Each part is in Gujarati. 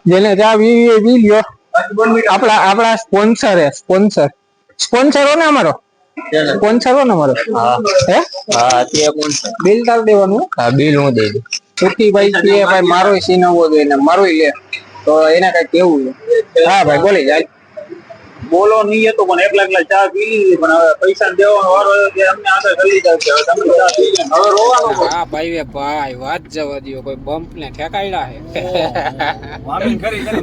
જેને ચા પીવી પી લ્યો. આપણા સ્પોન્સર હે સ્પોન્સર હો ને અમારો સ્પોન્સર હો ને અમારો. હે હા તે સ્પોન્સર બિલ તાર દેવાનું. હા બિલ હું દઈ દઉં. સુકી ભાઈ કે ભાઈ મારો સીનવો જોઈએ ને મારો લે તો એને કઈ કેવું. હા ભાઈ બોલી જાય. બોલો નહીં તો પણ 1 લાખ ચા પી લીધી પણ હવે પૈસા દેવાનો વારો કે અમને આગળ કરી દઉં કે તમે ચા પી લે હવે રોવાનો. હા ભાઈ ભાઈ વાત જવા દો કોઈ બમ્પ ને ઠેકાયડા હે.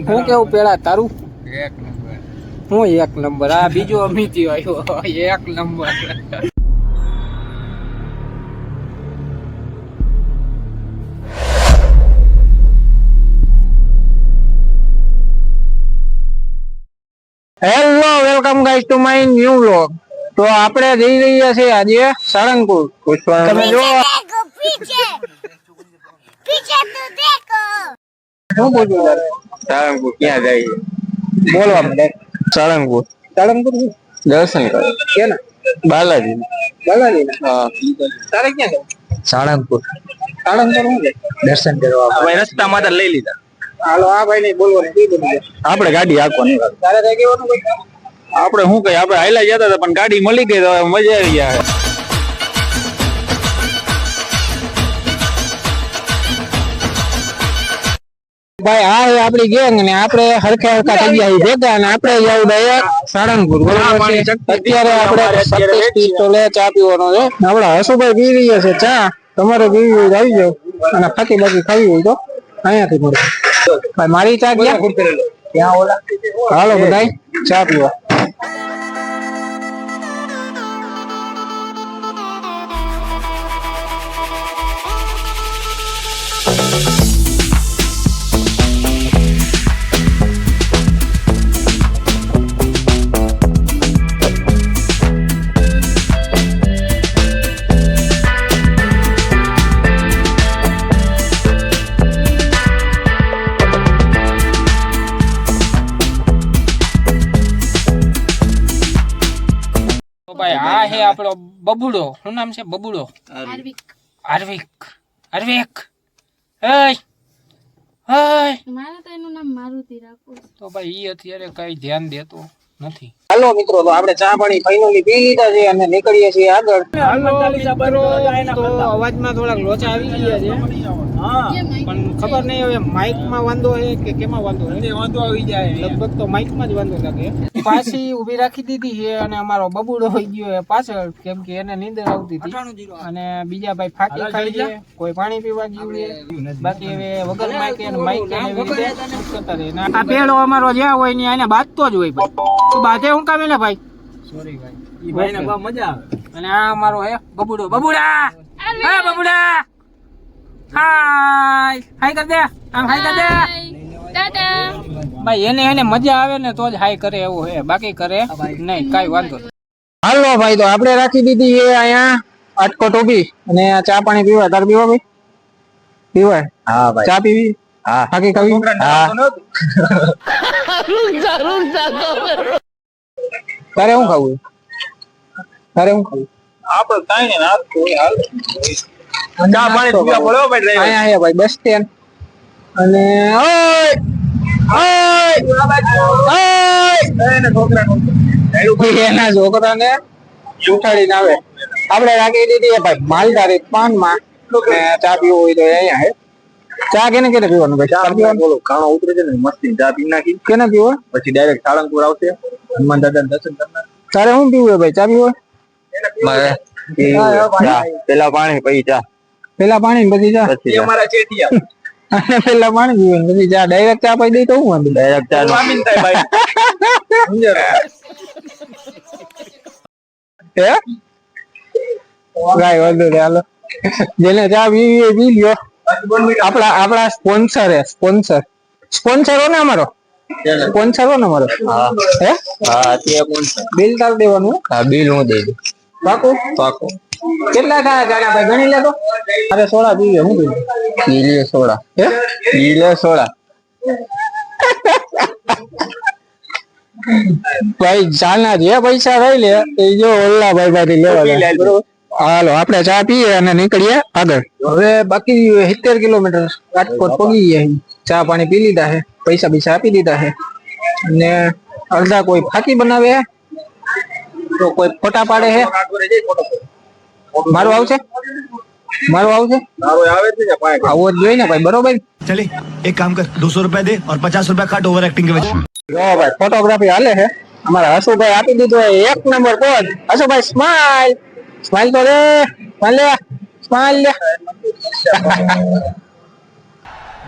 હું કેવું પેલા તારું હું 1 નંબર. આ બીજો અમિતી આવ્યો 1 number. Hello welcome guys to my new vlog. તો આપણે જઈ રહ્યા છીએ આજે સાળંગપુર. તમે જો શું પૂછ્યું તારે? સાળંગપુર ક્યાં જાય બોલવા મને. સાળંગપુર દર્શન કરો કે ને બાલાજી. હા તારે ક્યાં જાય? સાળંગપુર શું છે દર્શન કરવા. ભાઈ રસ્તા માં લઈ લીધા. હાલો આ ભાઈ ને બોલવાનું કીધું આપણે ગાડી હાંકવાની. તારે કઈ કહેવાનું ભાઈ? આપણે શું કહીએ આપણે હાઈલા જતા હતા પણ ગાડી મળી ગઈ તો મજા આવી ગયા. ભાઈ આ હે આપડી ગેંગ ને આપણે હરખે હરખા થઈ ગયા ભેગા અને આપણે જવું ડાયરેક્ટ સાળંગપુર. અત્યારે આપણે 27 પિસ્ટોલે ચા પીવાનો છે. આપડા હસુભાઈ પી રહ્યા છે ચા. તમારે પીવી હોય આવી જાવ અને ફાકી બાકી ખાવી હોય તો અહીંયાથી મળે. ભાઈ મારી ચા ક્યાં ઓલા હાલો બધાય ચા પીવા. ભાઈ આ હે આપણો બબુડો. શું નામ છે બબુડો? અરવિક. મારે તો એનું નામ મારુતિ રાખવું. તો ભાઈ ઈ અત્યારે કઈ ધ્યાન દેતો નથી. હાલો મિત્રો તો આપણે ચા પાણી ફાઇનલી પી લીધા છે અને નીકળીએ છીએ આગળ. અવાજમાં થોડાક લોચા આવી ગયા છે પણ ખબર નહીં હવે માઇક માં વાંધો છે કે કેમાં વાંધો છે. વાંધો આવી જાય લગભગ તો માઇક માં જ વાંધો લાગે. પાછી ઉભી રાખી દીધી છે અને અમારો બબુડો હોઈ ગયો છે પાછળ કેમ કે એને નીંદર આવતી હતી અને બીજા ભાઈ ફાટી ખાઈ છે. કોઈ પાણી પીવા ગયું છે. બાકી હવે વગર માઇક એને માઇક કરતા રહે. આ પેલો અમારો જ્યાં હોય ને એને બાજતો જ હોય ભાઈ. તો બાધે હું કામ ને ભાઈ. સોરી ભાઈ ઈ ભાઈ ને બહુ મજા આવે. અને આ અમારો હે બબુડા હે બબુડા. હાય કર દે આમ હાય કર દે દાદા. ભાઈ એને મજા આવે ને તો જ હાય કરે એવું હે બાકી કરે નહીં કાઈ વાંધો નહીં. હાલો ભાઈ તો આપણે રાખી દીધી છે અહીંયા આટકો ટોપી અને ચા પાણી પીવા. તાર પીવા ભાઈ પીવાય? હા ભાઈ ચા પીવી. હા બાકી ખાવી. હા તારે શું ખાવું? આપણે કાઈ ને નાસ્તો હોય હાલ ચા પાણી પીવા પડ્યો ભાઈ ડ્રાઈવર. અહીંયા ભાઈ બસ સ્ટેન્ડ અને એના છોકરાને ઉઠાડીને આવે. આપણે રાખી દીધી ભાઈ માલધારી પાનમાં ચા પીવો હોય તો અહીંયા હે. ચા કેને પીવાનું ભાઈ? ચા પીવાનું બોલો કાણો ઉતરે છે ને મસ્તી ચા પી નાખી. કેને પીવો? પછી ડાયરેક્ટ સાળંગપુર આવશે હનુમાન દાદા દર્શન કરના. તારે શું પીવું ભાઈ? ચા પીવો? પેલા પાણી પછી ચા. પેલા પાણી પછી ચા. પછી અમારા ચેટિયા અને પેલા પાણી પીવું પછી ચા. ડાયરેક્ટ ચા પી દઈ તો હું વાંધો? ડાયરેક્ટ ચા મામીન થાય ભાઈ. સમજો હે ગાય વાંધો ને. હાલો જેને ચા પીવી પી લ્યો. આપણા સ્પોન્સર હે સ્પોન્સર હો ને અમારો સ્પોન્સર હો ને અમારો. હે હા તે સ્પોન્સર બિલ તાર દેવાનું. હા બિલ હું દઈ દઉં. પાકું કેટલા થાય કાકા ભાઈ ગણી લે તો. અરે સોડા પીવે હું પીલે સોડા. હે પીલે સોડા. ભાઈ ચાના જે પૈસા રહી લે એ જો ઓલા ભાઈ પાસેથી લેવા. બરોબર હાલો આપણે ચા પીએ અને નીકળીએ આગળ. હવે બાકી 70 કિલોમીટર રાજકોટ પહોંચી ગયા. ચા પાણી પી લીધા છે, પૈસા બીસા આપી દીધા છે અને અડધા કોઈ ફાકી બનાવે છે તો કોઈ ફોટા પાડે છે. મારું આવશે આવો જ જોઈએ ને ભાઈ, બરોબર. चले एक काम कर 200 रुपए दे और 50 रुपए काट ओवर एक्टिंग के वजह જો ભાઈ ફોટોગ્રાફી હાલે છે. અમારા હસુભાઈ આપી દીધો એક number pose. Hasubhai smile smile તો રે, સ્માઈલ લે, સ્માઈલ લે.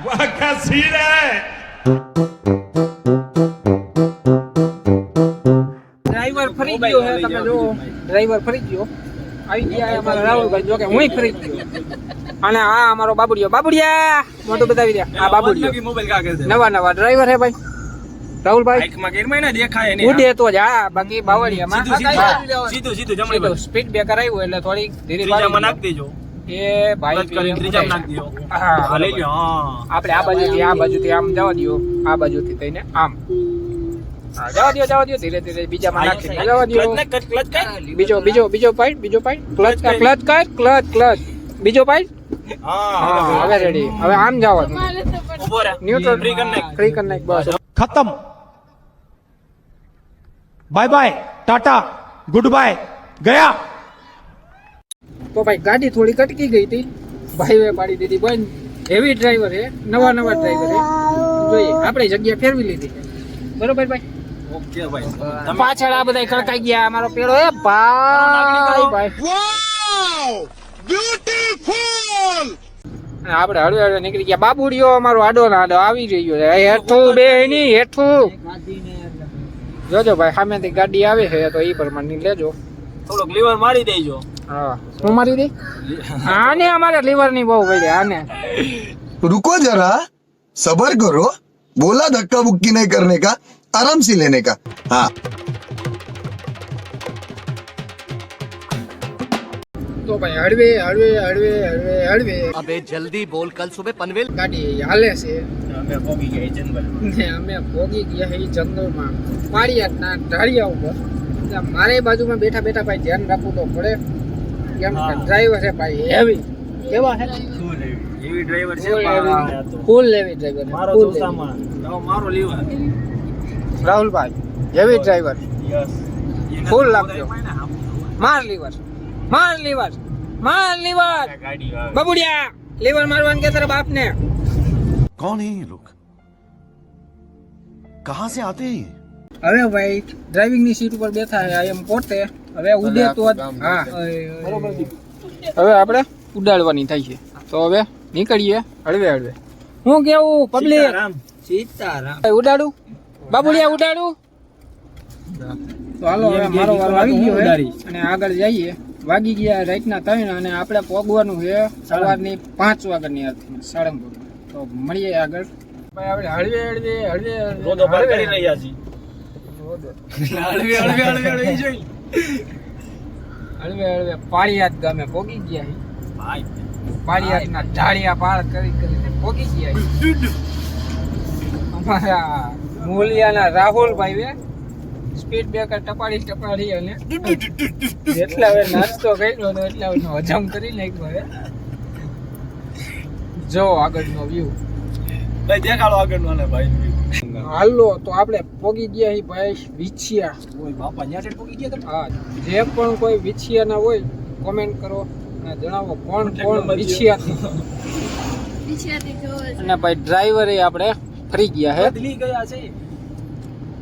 वाह क्या सीन है. ડ્રાઈવર ફરી ગયો છે, તમે જો ડ્રાઈવર ફરી ગયો. આવી ગયા અમારા રાહુલભાઈ, જો કે હું ફરી ગયો. અને આ અમારો બાબુડિયા મોટું બતાવી દે. આ બાબુડિયો નવા ડ્રાઈવર હે ભાઈ રાહુલભાઈ. ઉડે તો જ હા, બાકી બાવળિયામાં સીધું સ્પીડ બ્રેકર આવ્યું એટલે થોડી ધીરે નાખી દેજો એ ભાઈ. આપણે આ બાજુથી આમ જવા દો, આ બાજુથી થઈને આમ જવા દો ધીરે ધીરે બીજામાં નાખી જવા દો. બીજો પાઇટ ક્લચ બીજો પાઇટ. હા હવે રેડી. હવે આમ જવાનું, ન્યુટ્રલ ફ્રી કરી નાખ બસ. खत्म. Bye bye tata goodbye गया. તો ભાઈ ગાડી થોડી કટકી ગઈ હતી, ભાઈએ પાડી દીધી બંધ. હેવી ડ્રાઈવર છે, નવા ડ્રાઈવર છે, જોઈએ આપણે જગ્યા ફેરવી લીધી છે, બરોબર ભાઈ. ઓકે ભાઈ, પાછળ આ બધા ખડકાઈ ગયા. અમારો પેલો એ ભાઈ આપણે હળવે હળવે નીકળી ગયા. બાબુડિયો અમારો આડો ના આડો આવી રહ્યો છે. હેઠું બે ની હેઠું જોજો ભાઈ, સામેથી ગાડી આવે છે તો એ પ્રમાણે લેજો. થોડોક લીવર મારી દેજો. હા હું મારી દે. આને અમારે લીવર ની બહુ પડી. આને रुको जरा सबर करो, बोला धक्का बुक्की नहीं करने का, आराम से लेने का. हाँ તો ભાઈ હળવે अबे जल्दी बोल कल सुबह पनवेल. ગાડી હાલે છે અમે પોગી ગયા જંગલ. ને અમે પોગી ગયા છે જંગલમાં, પાળિયાદના ઢાળિયા ઉપર. એટલે મારે બાજુમાં બેઠા ભાઈ ધ્યાન રાખવું તો પડે, કેમ કે ડ્રાઈવર છે ભાઈ હેવી. કેવા છે? એવી ડ્રાઈવર છે. ફૂલ હેવી ડ્રાઈવર. મારો દોસ્તામાં મારો લીવર રાહુલભાઈ હેવી ડ્રાઈવર, ફૂલ લાગજો. માર લીવર બબુડિયા લીવર મારવાનું કે તારા બાપને. कौन है ये लोग, कहाँ से आते हैं? હવે ભાઈ ડ્રાઇવિંગ ની સીટ ઉપર બેઠા છે એમ પોતે. હવે ઉડે તો જ હા બરોબર. હવે આપણે ઉડાડવાની થાય છે તો હવે નીકળીએ હળવે. હું કેવું પબ્લિક? સીતારામ ઉડાડું બાબુડિયા ઉડાડું. તો હાલો હવે મારો વારો આવી ગયો છે અને આગળ જઈએ. વાગી ગયા રાતના 3 અને આપણે પોગવાનું છે સવારની 5 વાગ્યાની આરતી સાળંગપુર. તો મળીએ આગળ ભાઈ. આપણે હળવે રોદો પાર કરી રહ્યા છીએ. હળવે પાળિયાદ ગામે પોગી ગયા છે ભાઈ. પાળિયાદના ઢાળિયા પાર કરીને પોગી ગયા છે. અમારા મૂલિયાના રાહુલભાઈ સ્પીડ બ્રેકર ટપાડી અને જેટલા હવે નાસ્તો કર્યો હતો એટલા હજમ કરી નાખ્યો હવે. જો આગળનો વ્યૂ ભાઈ દેખાડો આગળનો ને ભાઈ. હાલો તો આપણે પોગી ગયા છીએ ભાઈ વિછિયા. ઓય બાપા ન્યા પોગી ગયા તમે. હા જે પણ કોઈ વિછિયા ના હોય કોમેન્ટ કરો અને જણાવો કોણ વિછિયા. અને ભાઈ ડ્રાઈવરે આપણે ફરી ગયા છે, બદલી ગયા છે.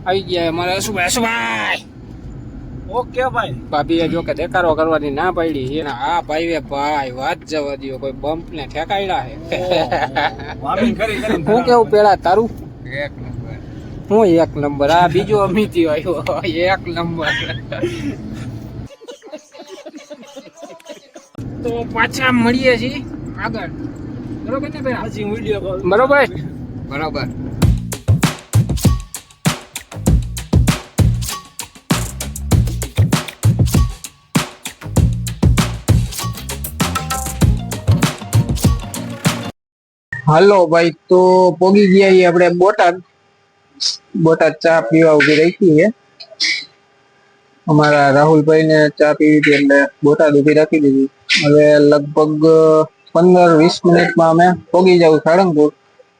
આવી ગયા અમારા હસુભાઈ. ઓકે ભાઈ. ભાભીએ જો કે દેખાડો કરવાની ના પાડી એને. આ ભાઈ વાત જવા દો, કોઈ બમ્પ ને ઠેકાયડા છે. વામિંગ કરી હું કેવું પેલા તારું? હું એક નંબર. આ બીજો અમિતી આવ્યો 1 નંબર. તો પાછા મળીએ છીએ આગળ, બરોબર ને ભાઈ? પછી વિડિયો કોલ. બરોબર. હાલો ભાઈ તો પોગી ગયા છીએ આપણે બોટાદ ચા પીવા ઉભી રાખી છે. અમારા રાહુલભાઈ ને ચા પીવી હતી એટલે બોટાદ ઉભી રાખી દીધી. હવે લગભગ 15-20 મિનિટમાં અમે પોગી જાવ સાળંગપુર.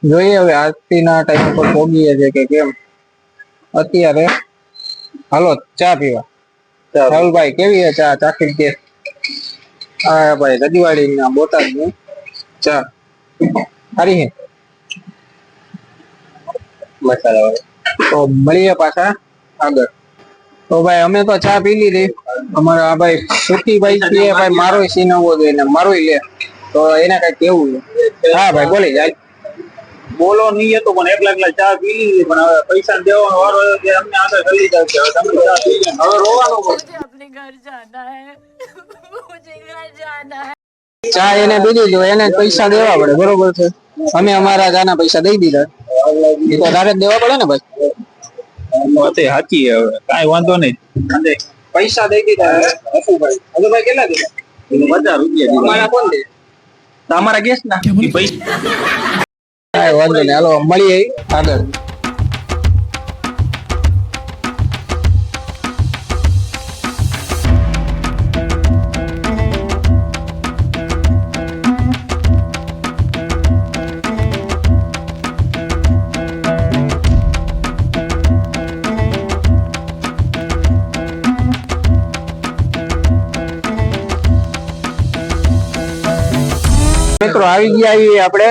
જોઈએ હવે આરતીના ટાઈમ પર પહોંચીએ છે કે કેમ. અત્યારે હાલો ચા પીવા. રાહુલભાઈ કેવી છે ચા? ચાખી કે? હા ભાઈ, રજવાડી ના બોટાદ ની ચા સારી છે, મસાલા. તો મળીએ પાછા આગળ. તો ભાઈ અમે તો ચા પી લીધી. અમારા આ ભાઈ સુખીભાઈ કે ભાઈ મારો સીન આવવો જોઈએ ને મારો લે, તો એને કઈ કેવું છે? હા ભાઈ બોલી જાય. બોલો નહીં હતો પણ એકલા ચા પી લીધી, પણ હવે પૈસા દેવાનો વારો આવ્યો કે અમને આગળ કરી દઉં કે તમે ચા પી લો. હવે રોવાનું ચા એને પીધી તો એને પૈસા દેવા પડે, બરોબર છે. અમે અમારા ચાના પૈસા દઈ દીધા, એ તો તારે જ દેવા પડે ને ભાઈ. વાત એ સાચી છે, હવે કાંઈ વાંધો નહીં. પૈસા દઈ દીધા હસુભાઈ. હસુભાઈ કેટલા દીધા? 50 રૂપિયા અમારા કોણ દે? તમારા ગેસ ના પૈસા. કાંઈ વાંધો નહીં, હાલો મળીએ આગળ. મિત્રો આવી ગયા આપણે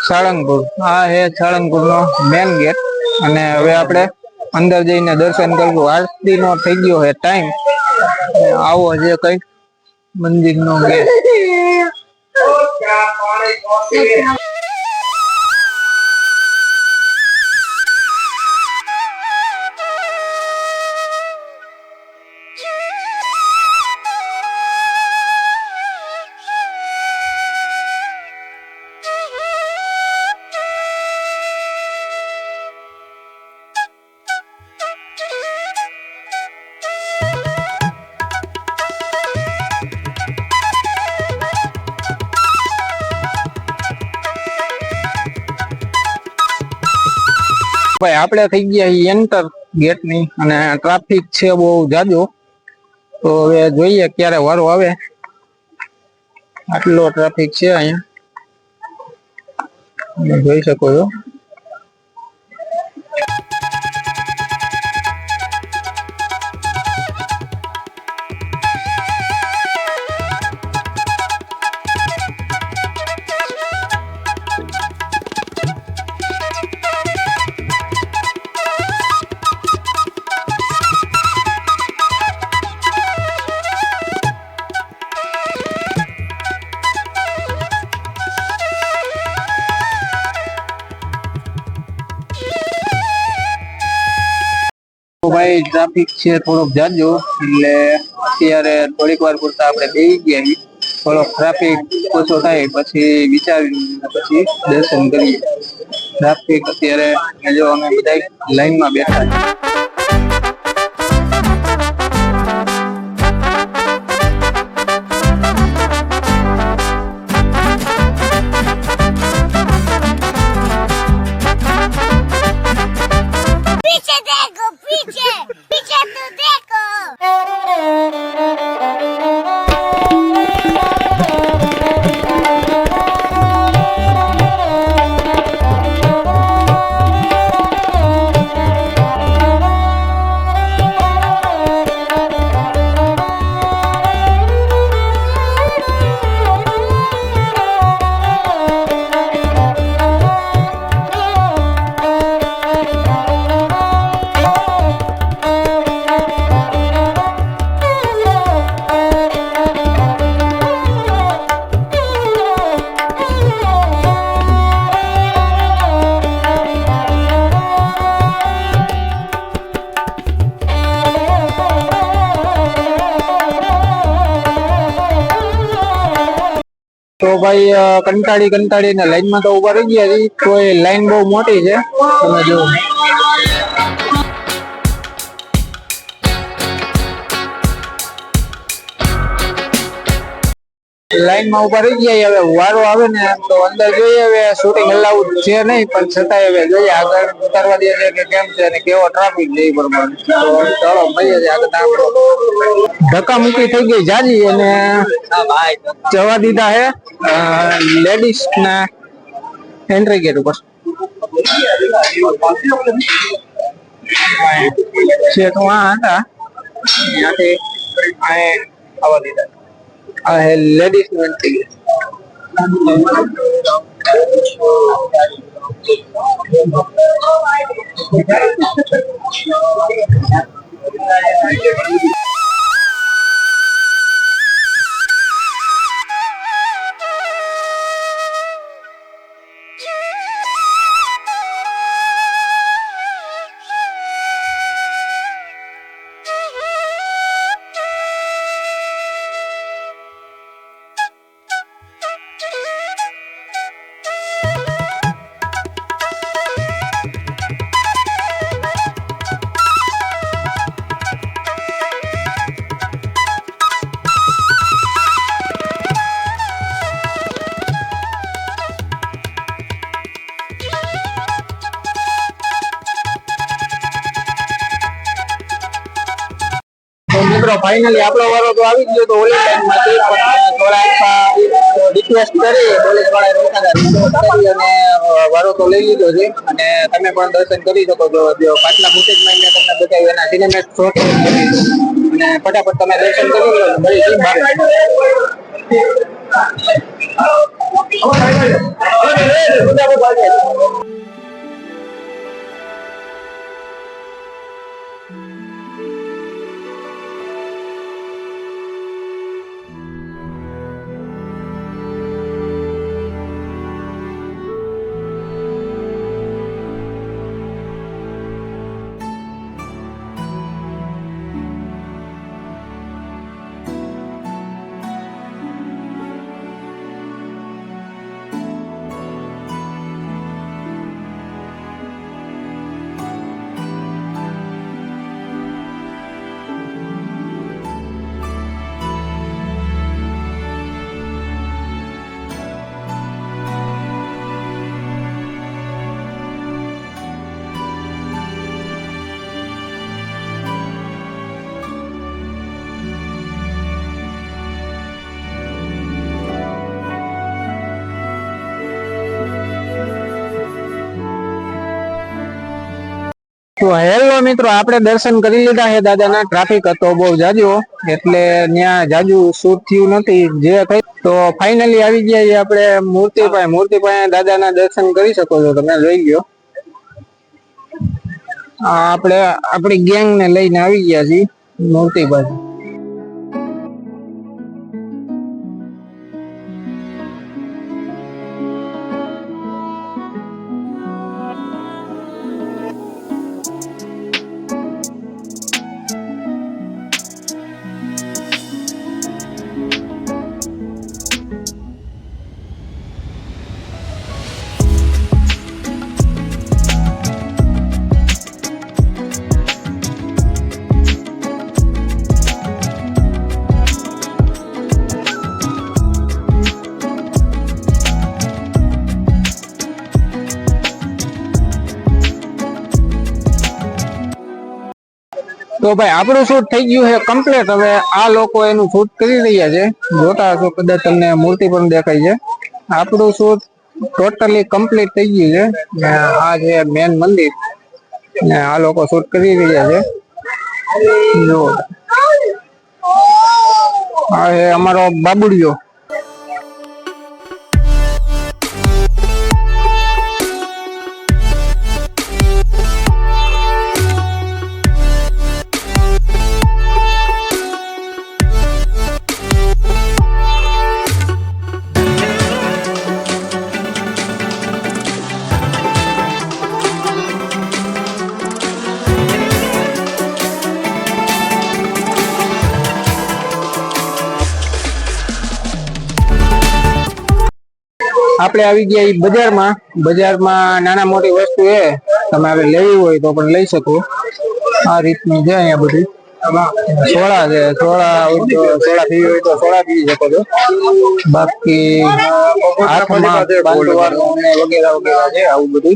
સાળંગપુર. આ હે સાળંગપુર નો મેન ગેટ, અને હવે આપણે અંદર જઈને દર્શન કરવું. આરતી નો થઈ ગયો છે ટાઈમ. આવો છે કઈક મંદિર નો ગેટ. ભાઈ આપણે થઈ ગયા એન્ટર ગેટ ની, અને ટ્રાફિક છે બહુ જાજો. તો હવે જોઈએ ક્યારે વારો આવે. આટલો ટ્રાફિક છે અહીંયા, જોઈ શકો છો. ભાઈ ટ્રાફિક છે થોડોક જાજો, એટલે અત્યારે થોડીક વાર પૂરતા આપણે બેસી ગયા. થોડોક ટ્રાફિક ઓછો થાય પછી વિચારીને પછી દર્શન કરીએ. ટ્રાફિક અત્યારે જો અમે બધા લાઈનમાં બેઠા છીએ. તો ભાઈ કંટાળીને લાઈનમાં તો ઉભા રહી ગયા છે. તો એ લાઈન બહુ મોટી છે, તમે જુઓ. લાઈનમાં ઉભા રહી ગયા. હવે વારો આવે ને તો અંદર જોઈએ. હવે શૂટિંગ અલાઉડ છે નહીં, પણ છતાંય હવે જોઈએ આગળ ઉતારવા દે છે કે કેમ છે, અને કેવો ટ્રાફિક છે એ પ્રમાણે. તો ચાલો મળીએ આગળ. ધક્કા મૂકી થઈ ગઈ જાજી, અને જવા દીધા હે લેડીઝ ના એન્ટ્રી ગેટ ઉપર. છે તો આ હતા ત્યાંથી આવા દીધા. આ હે લેડીઝ નું એન્ટ્રી. મિત્રો ફાઇનલી આપણો વારો તો આવી ગયો તો ઓલી ટાઈમ માંથી થોડા રિક્વેસ્ટ કરી પોલીસ વાળા રોકાતા રિક્વેસ્ટ કરી અને વારો તો લઈ લીધો છે અને તમે પણ દર્શન કરી શકો છો. જો પાછલા ફૂટેજમાં મેં તમને બતાવ્યું એના સિનેમેટ શોટ અને ફટાફટ તમે દર્શન કરી લો બધી ટીમ બહાર. તો હેલો મિત્રો, આપણે દર્શન કરી લીધા છે દાદાના. ટ્રાફિક હતો બહુ જાજો એટલે ત્યાં જાજુ શૂટ થયું નથી. જે થઈ તો ફાઇનલી આવી ગયા છે આપણે મૂર્તિ પાસે દાદાના દર્શન કરી શકો છો તમે. જોઈ લ્યો આપણે આપણી ગેંગ ને લઈને આવી ગયા છીએ મૂર્તિ પાસે. તો ભાઈ આપણું શૂટ થઈ ગયું છે કમ્પ્લીટ. હવે આ લોકો એનું શૂટ કરી રહ્યા છે. જોતા હશો કદાચ તમને મૂર્તિ પણ દેખાય છે. આપણું શૂટ ટોટલી કમ્પ્લીટ થઈ ગયું છે. આ છે મેન મંદિર ને આ લોકો શૂટ કરી રહ્યા છે. જો આ છે અમારો બાબુડિયો. આપણે આવી ગયા બજારમાં નાના મોટી વસ્તુ એ તમારે લેવી હોય તો પણ લઈ શકો. આ રીતની છે અહીંયા બધી. સોડા છે, સોડા પીવી હોય તો સોડા પી શકો છો. બાકી હાથમાં બાંધવાનું વગેરે છે આવું બધું.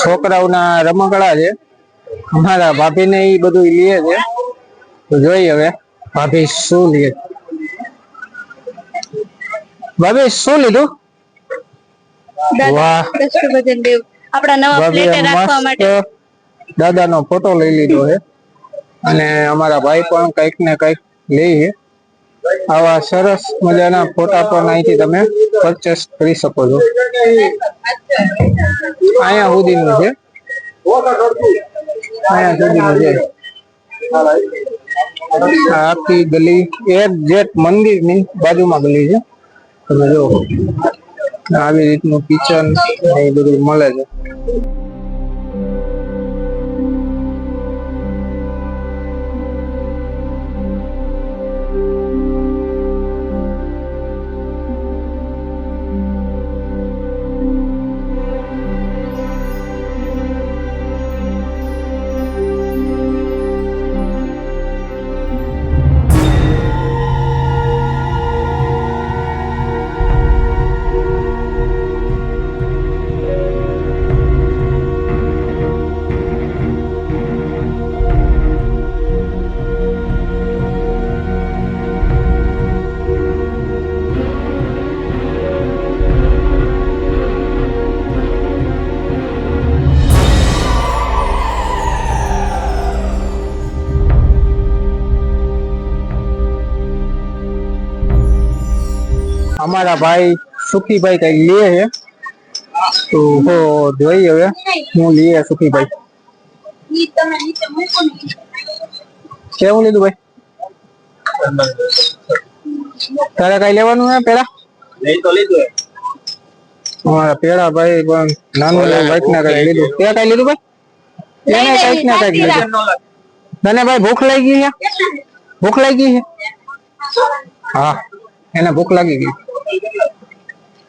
છોકરાઓના રમકડા છે. અમારા ભાભી ને એ બધું લે છે. તો જોઈએ હવે ભાભી શું લે. ભાભી શું લીધું? વાહ. કષ્ટભંજન દેવ આપણા નવા ભાભીએ પ્લેટે રાખવા માટે મસ્ત દાદાનો ફોટો લઈ લીધો છે અને અમારા ભાઈ પણ કઈક ને કઈક લે છે. આવા સરસ મજાના ફોટા પણ અહીંથી તમે પરચેસ કરી શકો છો. અહીંયા સુધીનું છે, અહીંયા સુધીનું છે. આ આખી ગલી એક્ઝેક્ટ મંદિરની બાજુમાં ગલી છે. તમે જો આવી રીતનું કિચન એ બધું મળે છે. અમારા ભાઈ સુખીભાઈ કઈ લે છે તો હો જોઈ હવે હું લઈએ સુખીભાઈ. કેવું લીધું ભાઈ? તારે કઈ લેવાનું હે પેલા? નહીં તો લીધું અમારા પેલા ભાઈ પણ નાનું ભાઈ ને કઈ લીધું. તે કઈ લીધું ભાઈ? એને કઈક ને કઈક લીધું. તને ભાઈ ભૂખ લાગી છે? ભૂખ લાગી છે? હા એને ભૂખ લાગી ગઈ.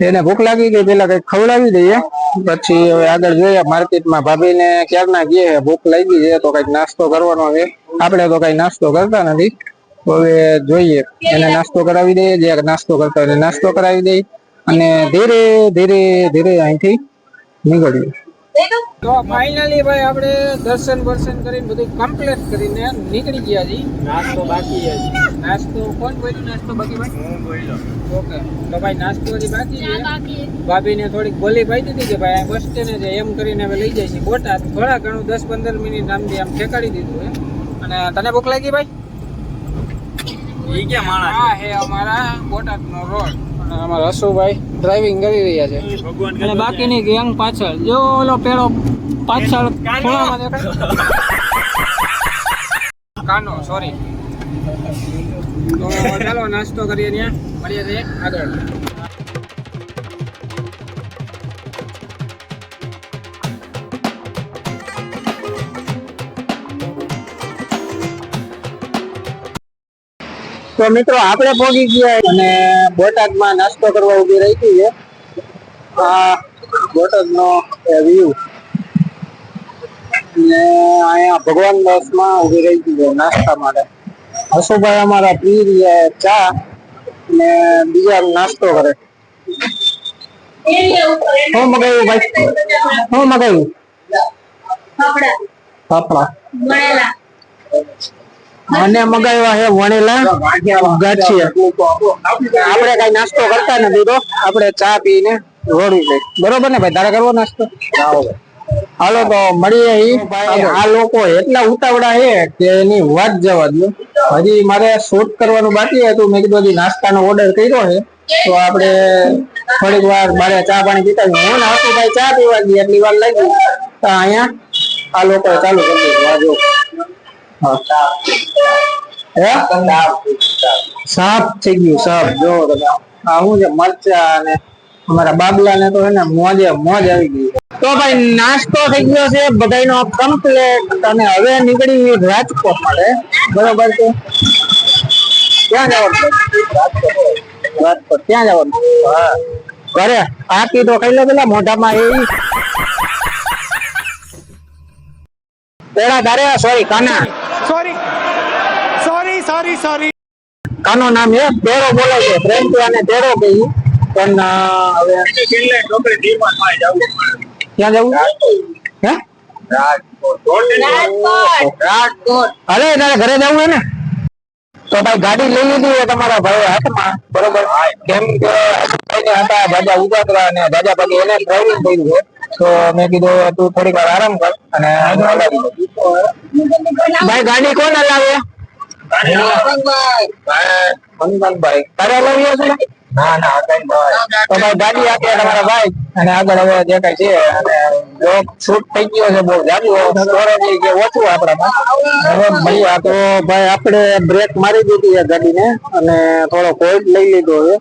એને ભૂખ લાગી ગઈ પેલા કઈક ખવડાવી દઈએ પછી હવે આગળ જોઈએ માર્કેટમાં. ભાભી ને ક્યારના ગયે ભૂખ લાગી છે તો કઈક નાસ્તો કરવાનો છે. આપણે તો કઈ નાસ્તો કરતા નથી તો હવે જોઈએ એને નાસ્તો કરાવી દઈએ. જે નાસ્તો કરતા હોય નાસ્તો કરાવી દઈએ અને ધીરે ધીરે ધીરે અહીંથી નીકળીએ. તો ફાઇનલી ભાઈ આપણે દર્શન કરીને બધું કમ્પ્લીટ કરીને નીકળી ગયા છીએ. નાસ્તો બાકી છે. નાસ્તો કોણ બોલ્યું? નાસ્તો બાકી ભાઈ? હું બોલ્યો. ઓકે તો ભાઈ નાસ્તો હજી બાકી છે. ભાભીને થોડીક બોલી પાઈ દીધી કે ભાઈ બસ સ્ટેન્ડ છે એમ કરીને હવે લઈ જાય છે બોટાદ. થોડા ઘણું 10-15 મિનિટ આમથી આમ ઠેકાડી દીધું છે. અને તને ભૂખ લાગી ભાઈ? એ ક્યાં માણસ? હા હે અમારા બોટાદનો રોડ. અમારા હસુભાઈ ડ્રાઇવિંગ કરી રહ્યા છે અને બાકીની ગેંગ પાછળ. જો ઓલો પેડો પાછળ ખૂણામાં દેખાય કાનો સોરી. તો ચાલો નાસ્તો કરીએ ત્યાં મળીએ છીએ આગળ. તો મિત્રો આપણે પહોંચી ગયા અને બોટાદમાં નાસ્તો કરવા ઉભી રહી છે. આ બોટાદનો વ્યૂ ને અહીંયા ભગવાન દાસમાં ઉભી રહી છે નાસ્તા માટે. હસુભાઈ અમારા પી રહ્યા ચા ને બીજા નાસ્તો કરે. શું મગાવ્યું ભાઈ? શું મગાવ્યું? ફાફડા મને મગાવ્યા છે વણેલા ગાંઠિયા. આપણે કઈ નાસ્તો કરતા નથી તો આપણે ચા પીને રોડી લઈ. બરોબર ને ભાઈ? તારે કરવો નાસ્તો? હાલો તો મળીએ. આ લોકો એટલા ઉતાવળા છે કે એની વાત જવા દો. હજી મારે શૂટ કરવાનું બાકી હતું. મેં કીધું હજી નાસ્તાનો ઓર્ડર કર્યો છે તો આપણે થોડીક વાર બારે ચા પાણી પીતા. હું ને હસુભાઈ ચા પીવા ગઈ એટલી વાર લાગી તો અહીંયા આ લોકો ચાલુ કરી દીધું. સાફ થઈ ગયું સાફ. જો તમે આ શું છે મરચા અને અમારા બાબલા ને તો એને મોજ આવી ગઈ. તો ભાઈ નાસ્તો થઈ ગયો છે બધાનો કમ્પ્લીટ અને હવે નીકળી રાજકોટ માટે. બરોબર છે? ક્યાં જવાનું? રાજકોટ. ક્યાં જવાનું? ઘરે આખી તો ખાઈ લો પેલા મોઢામાં એ પેલા તારે સોરી કાના સોરી કાનો નામ છે તેરો બોલે છે પ્રેમથી આને તેરો કહી. પણ હવે ક્યાં જવું? હે રાજકોટ. અરે તારે ઘરે જવું હે ને તો ભાઈ ગાડી લઈ લીધી હોય તમારા ભાઈ હાથમાં. બરોબર? કેમ કે ભાઈ ને હતા જાજા ઉદાતરા અને જાજા પછી એને ડ્રાઇવિંગ કર્યું છે, તો મેં કીધું તું થોડીક વાર આરામ કર અને હલાવી દે. ભાઈ ગાડી કોણ હલાવે? હનુમાનભાઈ તારે હલાવી હશે ને? ના ના તો ભાઈ ગાડી આપે તમારા ભાઈ અને આગળ હવે જે કઈ છે અને બ્લોક શૂટ થઈ ગયો છે બહુ જાજુ સ્ટોરેજ કે ઓછું આપણામાં. હવે મળીએ તો ભાઈ આપણે બ્રેક મારી દીધી છે ગાડીને અને થોડો કોલ્ડ લઈ લીધો છે.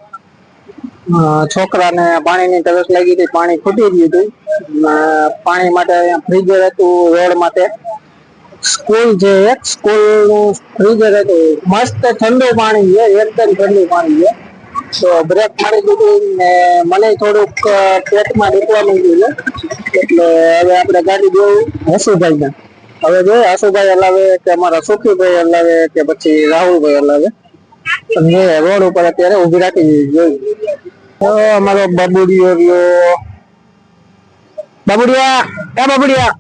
છોકરાને પાણીની તરસ લાગી હતી, પાણી ખૂટી ગયું હતું. પાણી માટે અહીંયા ફ્રીઝર હતું રોડ માટે. સ્કૂલ છે એક સ્કૂલ નું ફ્રીઝર હતું, મસ્ત ઠંડુ પાણી છે, એકદમ ઠંડુ પાણી છે. તો બ્રેક મારી દીધું ને મને થોડુંક પેટમાં દુખવા માંડ્યું છે, એટલે હવે આપણે ગાડી જોયું હસુભાઈ ને. હવે જોઈએ હસુભાઈ હલાવે કે અમારા સુખીભાઈ હલાવે કે પછી રાહુલભાઈ હલાવે. રોડ ઉપર અત્યારે ઉભી રાખી જોઈ. અમારો બાબુડિયો રહ્યો, બાબુડિયા એ બાબુડિયા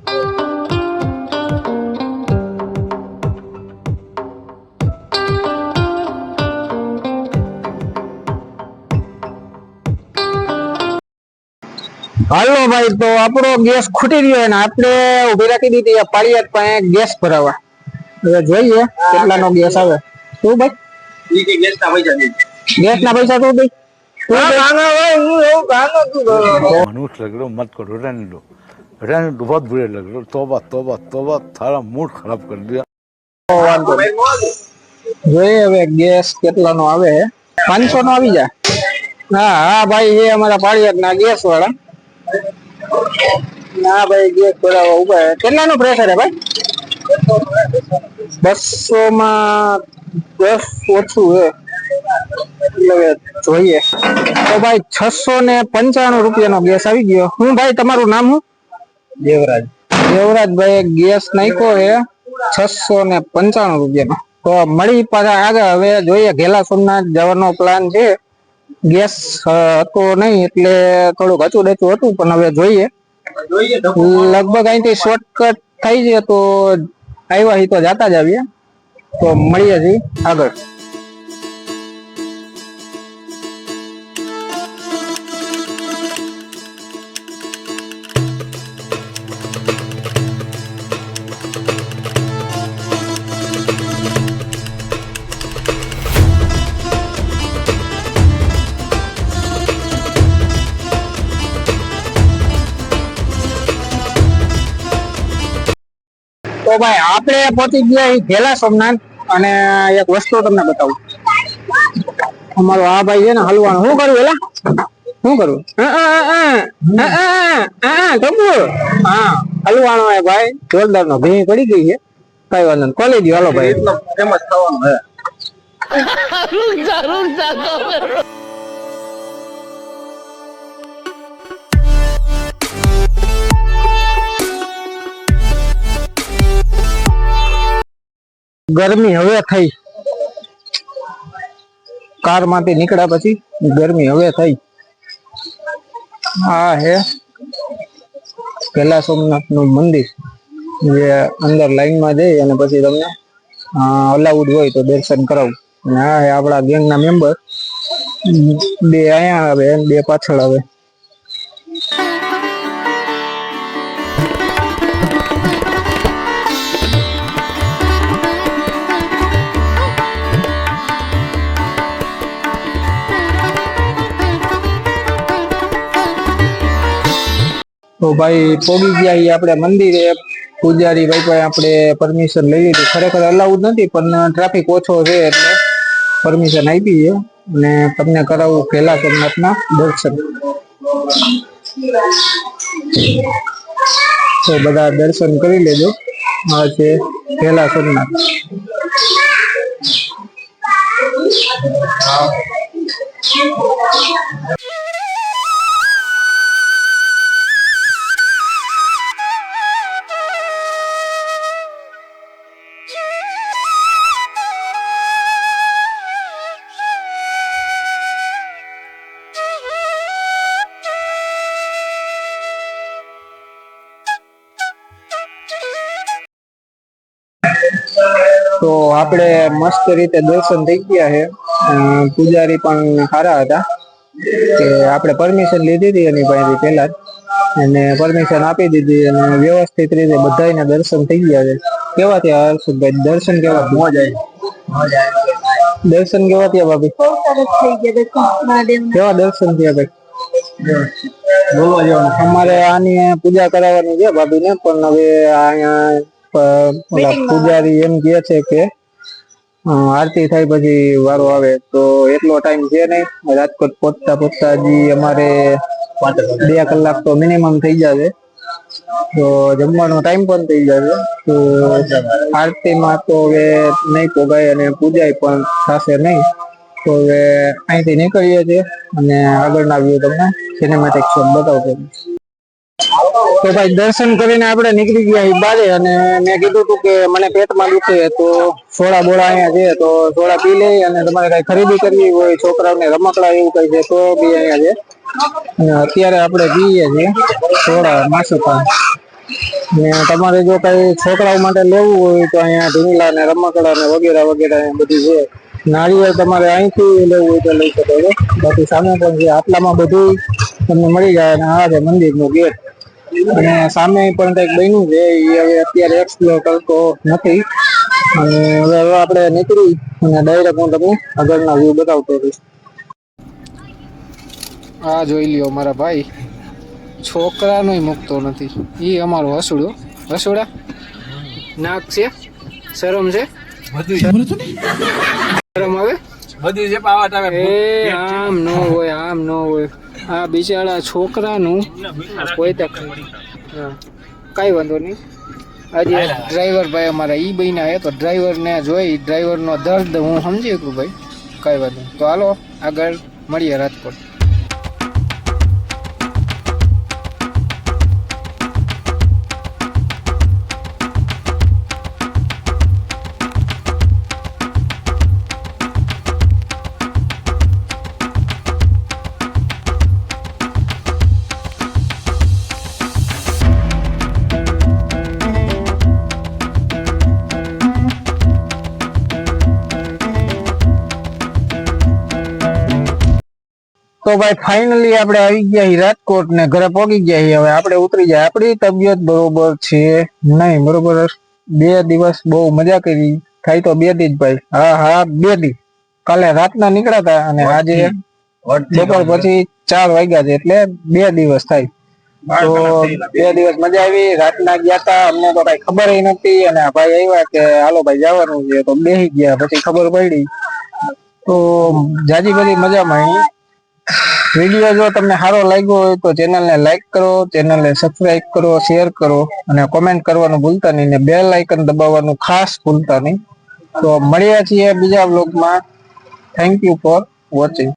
હાલો ભાઈ, તો આપણો ગેસ ખૂટી રહ્યો ને આપણે ઉભી રાખી દીધી પાળિયાદ પાસે ગેસ ભરાવા. હવે જોઈએ કેટલાનો ગેસ આવે. શું ભાઈ ગેસ ના પૈસા તું દઈ? मनुष्य लग रहा मत करो, रहने दो बहुत बुरे लग रहे हो. तौबा तौबा तौबा, थारा मूड खराब कर दिया. જોઈએ હવે ગેસ કેટલાનો આવે. 500 નો આવી જાય. હા હા ભાઈ એ અમારા પાળિયાદ ના ગેસ વાળા. ના ભાઈ ગેસ ભરાવા ઉભા. કેટલાનો પ્રેશર હે ભાઈ? 200 માં 10 ઓછું હે. જોઈએ તો ભાઈ 695 રૂપિયાનો ગેસ આવી ગયો. હું ભાઈ તમારું નામ શું? દેવરાજ. દેવરાજભાઈ ગેસ નાખ્યો છે 695 રૂપિયાનો. તો મળી પાછા આગળ. હવે જોઈએ ઘેલા સોમનાથ જવાનો પ્લાન છે. ગેસ હતો નહીં એટલે થોડુંક હચું ડેચું હતું, પણ હવે જોઈએ લગભગ અહીંથી શોર્ટકટ થઈ જાય તો આવ્યા તો જાતા જ આવીએ. તો મળીએ છીએ આગળ. તો ભાઈ આપણે પહોંચી ગયા ઘેલા સોમનાથ. અને એક વસ્તુ તમને બતાવું. અમારો આ ભાઈ છે ને હલવાનું. શું કરવું એલા? શું કરવું? હા હલવાનો હે ભાઈ, જોરદાર નો ભીંગ પડી ગઈ છે. કઈ વાંધો નહીં, ખોલી દો હાલો ભાઈ. ફેમસ થવાનું હે. ગરમી હવે થઈ. કાર માંથી નીકળ્યા પછી ગરમી હવે થઈ. આ હે ઘેલા સોમનાથ નું મંદિર, જે અંદર લાઈન માં જઈ અને પછી તમને અલાઉડ હોય તો દર્શન કરાવું. અને આ હે આપણા ગેંગ ના મેમ્બર. 2 અહીંયા આવે અને 2 પાછળ આવે. તો ભાઈ પોગી ગયા આપણે મંદિરે. પૂજારી ભાઈ પાસે આપણે પરમિશન લઈ લીધી. ખરેખર અલાઉડ નથી, પણ ટ્રાફિક ઓછો છે એટલે પરમિશન આપી છે. અને તમને કરાવું ઘેલા સોમનાથના દર્શન. તો બધા દર્શન કરી લેજો. આ છે ઘેલા સોમનાથ. તો આપણે મસ્ત રીતે દર્શન થઈ ગયા છે. પૂજારી પણ સારા હતા કે આપણે પરમિશન લીધી હતી એની પાસેથી પહેલા જ, અને પરમિશન આપી દીધી અને વ્યવસ્થિત રીતે બધાયને દર્શન થઈ ગયા છે. કેવા થયા હર્ષદભાઈ દર્શન? કેવા મોજ આવી? દર્શન કેવા થયા ભાભી? બહુ સરસ થઈ ગયા દર્શન મહાદેવના. કેવા દર્શન થયા ભાઈ? અમારે આની પૂજા કરાવવાની છે ભાભીને, પણ હવે અહીંયા ઓલા પૂજારી એમ કહે છે કે આરતી થાય પછી વારો આવે, તો એટલો ટાઈમ છે નહીં. રાજકોટ પહોંચતા હજી અમારે 2 કલાક તો મિનિમમ થઈ જશે, તો જમવાનો ટાઈમ પણ થઈ જશે. તો આરતીમાં તો હવે નહીં પોગાય અને પૂજાય પણ થશે નહીં, તો હવે અહીંથી નીકળીએ છીએ અને આગળના વ્યૂ તમને સિનેમેટિક શોટ બતાવતો. તો ભાઈ દર્શન કરીને આપણે નીકળી ગયા બારે, અને મેં કીધું હતું કે મને પેટમાં દુખે તો સોડા બોડા અહીંયા છે, તો સોડા પી લઈ, અને તમારે કઈ ખરીદી કરવી હોય, છોકરાઓને રમકડા એવું કઈ છે તો બી અહીંયા છે. અને અત્યારે આપણે પીએ છીએ સોડા માસુપાન. ને તમારે જો કઈ છોકરાઓ માટે લેવું હોય તો અહીંયા ઢીંગલા ને રમકડા ને વગેરે વગેરે બધી છે. નારિયેળ તમારે અહીંથી લેવું હોય તો લઈ શકો છો, બાકી સામે પણ છે. આટલામાં બધું તમને મળી જાય. અને આ છે મંદિરનું ગેટ, અને સામે પણ કઈક બન્યું છે એ હવે અત્યારે એક્સપ્લોર કરતો નથી. અને હવે આપણે નીકળી અને ડાયરેક્ટ હું તમને આગળના વ્યૂ બતાવતો રહીશ. આ જોઈ લ્યો મારા ભાઈ, છોકરાનોય મૂકતો નથી. એ અમારો હસુડો. હસુડા નાક છે, શરમ છે, શરમ આવે બધું છે પાવટ આવે. એ આમ ન હોય, આમ ન હોય. આ બિચારા છોકરાનું કોઈ તક કઈ વાંધો નહીં. આજે ડ્રાઈવર ભાઈ અમારા ઈ બન્યા હે, તો ડ્રાઈવરને જોઈ ડ્રાઈવરનો દર્દ હું સમજી શકું ભાઈ. કઈ વાંધો નહીં. તો હાલો આગળ મળીએ રાજકોટ. તો ભાઈ ફાઇનલી આપણે આવી ગયા છીએ રાજકોટ ને ઘરે પહોંચી ગયા છીએ. હવે આપણે ઉતરી જાય. આપણી તબિયત બરોબર છે નહીં, બરોબર. 2 દિવસ બહુ મજા કરી. થાય તો 2 દી જ ભાઈ. હા 2 દી. કાલે રાતના નીકળ્યા હતા અને આજે બપોર પછી 4 વાગ્યા છે, એટલે 2 દિવસ થાય. તો 2 દિવસ મજા આવી. રાતના ગયા હતા, અમને તો કઈ ખબર નથી. અને આ ભાઈ આવ્યા કે હાલો ભાઈ જવાનું છે, તો બેસી ગયા. પછી ખબર પડી. તો જાજી બધી મજામાં આવી. વિડીયો જો તમને સારો લાગ્યો હોય તો ચેનલને લાઈક કરો, ચેનલને સબસ્ક્રાઇબ કરો, શેર કરો અને કોમેન્ટ કરવાનું ભૂલતા નહીં, ને બેલ આઇકન દબાવવાનું ખાસ ભૂલતા નહીં. તો મળ્યા છીએ બીજા વ્લોગમાં. Thank you for watching.